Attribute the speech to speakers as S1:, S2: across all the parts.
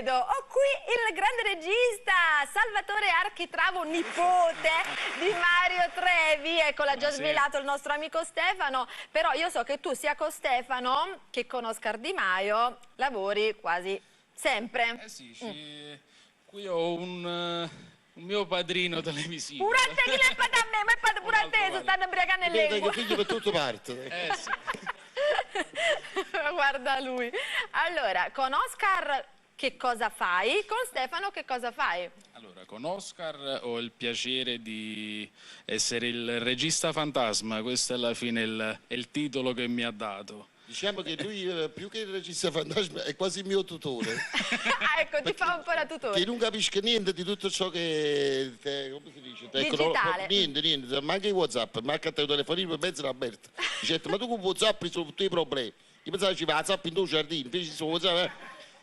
S1: vedo. Ho qui il grande regista Salvatore Architravo, nipote di Mario Trevi. Ecco, l'ha già svelato il nostro amico Stefano. Però io so che tu sia con Stefano che con Oscar Di Maio lavori quasi sempre.
S2: Qui ho un mio padrino televisivo.
S1: Pure a te, chi l'è fatto a me? Ma pure a te, stanno imbriacando in lingua.
S3: Che figli per tutto parte.
S2: Sì.
S1: Guarda lui. Allora, con Oscar che cosa fai? Con Stefano che cosa fai?
S2: Allora, con Oscar ho il piacere di essere il regista fantasma. Questo alla fine è il titolo che mi ha dato.
S3: Diciamo che lui, più che il regista fantasma, è quasi il mio tutore.
S1: Ecco, ti fa un po' da tutore.
S3: Che non capisce niente di tutto ciò che come si dice?
S1: Digitale.
S3: Niente, manca i WhatsApp, manca il telefonino per mezzo Alberto. Dice, ma tu con WhatsApp risolvi tutti i problemi. Io pensavo ci va WhatsApp in tuo giardino, invece su WhatsApp.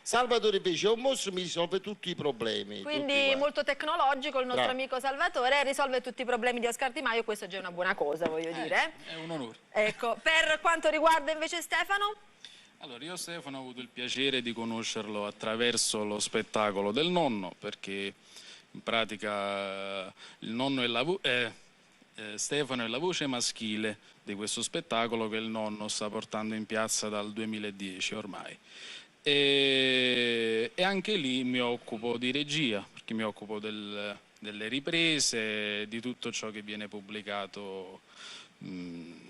S3: Salvatore invece è un mostro, mi risolve tutti i problemi.
S1: Quindi molto tecnologico il nostro amico Salvatore, risolve tutti i problemi di Oscar Di Maio, questo è già una buona cosa, voglio dire.
S2: È un onore.
S1: Ecco, per quanto riguarda invece Stefano?
S2: Allora, io Stefano ho avuto il piacere di conoscerlo attraverso lo spettacolo del nonno, perché in pratica il nonno è Stefano è la voce maschile di questo spettacolo che il nonno sta portando in piazza dal 2010 ormai. E anche lì mi occupo di regia, perché mi occupo delle riprese, di tutto ciò che viene pubblicato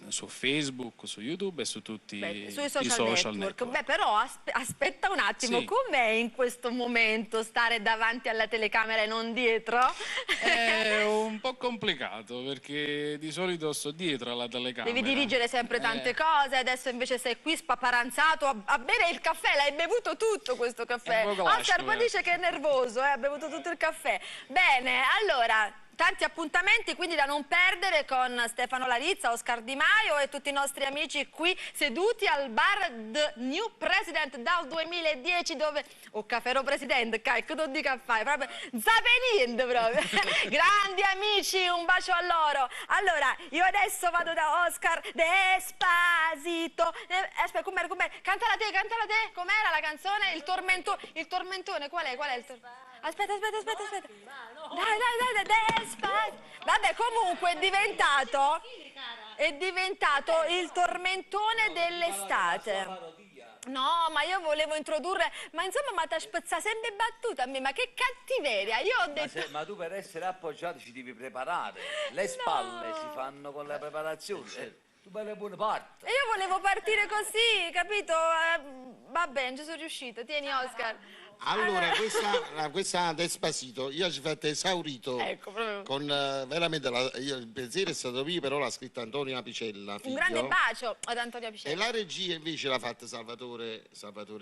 S2: su Facebook, su YouTube e su tutti
S1: sui
S2: i
S1: social network. Beh, però aspetta un attimo,
S2: Sì.
S1: com'è in questo momento stare davanti alla telecamera e non dietro?
S2: È un po' complicato perché di solito sto dietro alla telecamera.
S1: Devi dirigere sempre tante cose, adesso invece sei qui spaparanzato a bere il caffè, l'hai bevuto tutto questo caffè. Oscar poi dice che è nervoso, ha bevuto tutto il caffè. Bene, allora, tanti appuntamenti quindi da non perdere con Stefano Larizza, Oscar Di Maio e tutti i nostri amici qui seduti al bar The New President dal 2010 dove... Oh, caffè presidente, che non dica fai, proprio zapeninde proprio. Grandi amici, un bacio a loro. Allora, io adesso vado da Oscar Despacito. Aspetta, com'era? Cantala te, com'era la canzone? Il tormentone, qual è il tormentone? Aspetta. Dai, Despacito. Vabbè, comunque è diventato il tormentone dell'estate. No, ma io volevo introdurre, ma insomma, ma ti spezza sempre battuta a me, ma che cattiveria, io ho detto...
S4: Ma tu per essere appoggiato ci devi preparare, le spalle si fanno con la preparazione, tu vai le buone parti.
S1: E io volevo partire così, capito? Va bene, ci sono riuscita, tieni Oscar.
S3: Allora, questa Despacito, io ci ho fatto esaurito,
S1: ecco, proprio.
S3: con veramente, il pensiero è stato mio, però l'ha scritto Antonio Apicella, figlio.
S1: Un grande bacio ad Antonio Apicella.
S3: E la regia invece l'ha fatta Salvatore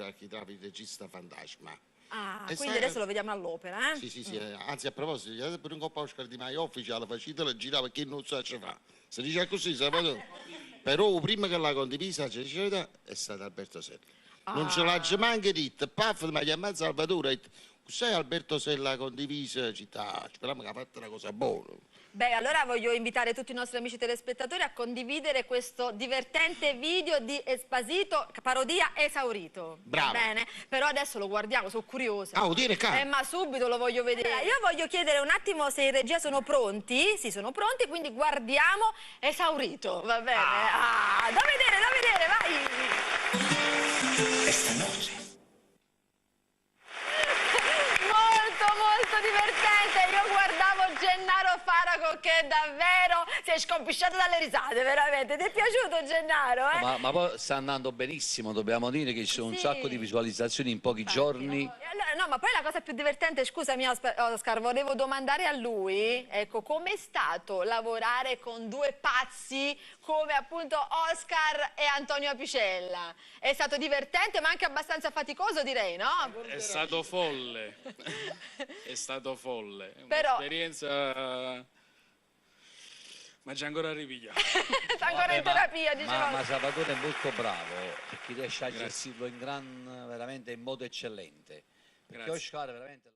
S3: Architravi, il regista fantasma.
S1: Ah, quindi adesso lo vediamo all'opera, eh?
S3: Sì, anzi a proposito, gli date pure un po' Oscar Di Maio ufficiale, facete la gira perché non sa ce fa. Si dice così, Salvatore. Però prima che l'ha condivisa, è stato Alberto Sella. Non ce l'ha manco detto, paf, mi ha chiamato Salvatore, ha detto, sai Alberto Sella condivisa città, speriamo che ha fatto una cosa buona.
S1: Beh, allora voglio invitare tutti i nostri amici telespettatori a condividere questo divertente video di Despacito, parodia esaurito.
S3: Bravo.
S1: Bene, però adesso lo guardiamo, sono curiosa.
S3: Dire
S1: ma subito lo voglio vedere. Io voglio chiedere un attimo se in regia sono pronti. Sì, sono pronti, quindi guardiamo esaurito, va bene? Da vedere, vai!
S5: Esta noche.
S1: Molto divertente, io guardavo Gennaro Faraco che davvero si è scompisciato dalle risate, veramente. Ti è piaciuto Gennaro?
S4: Ma poi sta andando benissimo, dobbiamo dire che ci sono un sacco di visualizzazioni in pochi giorni.
S1: No, ma poi la cosa più divertente, scusami Oscar, volevo domandare a lui, ecco, com'è stato lavorare con due pazzi come appunto Oscar e Antonio Apicella? È stato divertente ma anche abbastanza faticoso, direi, no?
S2: È stato folle. È stato folle.
S1: Però...
S2: Un'esperienza... Ma c'è ancora ripigliato.
S1: Sta ancora in terapia, diceva.
S4: Ma Salvatore è molto bravo perché riesce a gestirlo veramente in modo eccellente. Perché Oscar veramente...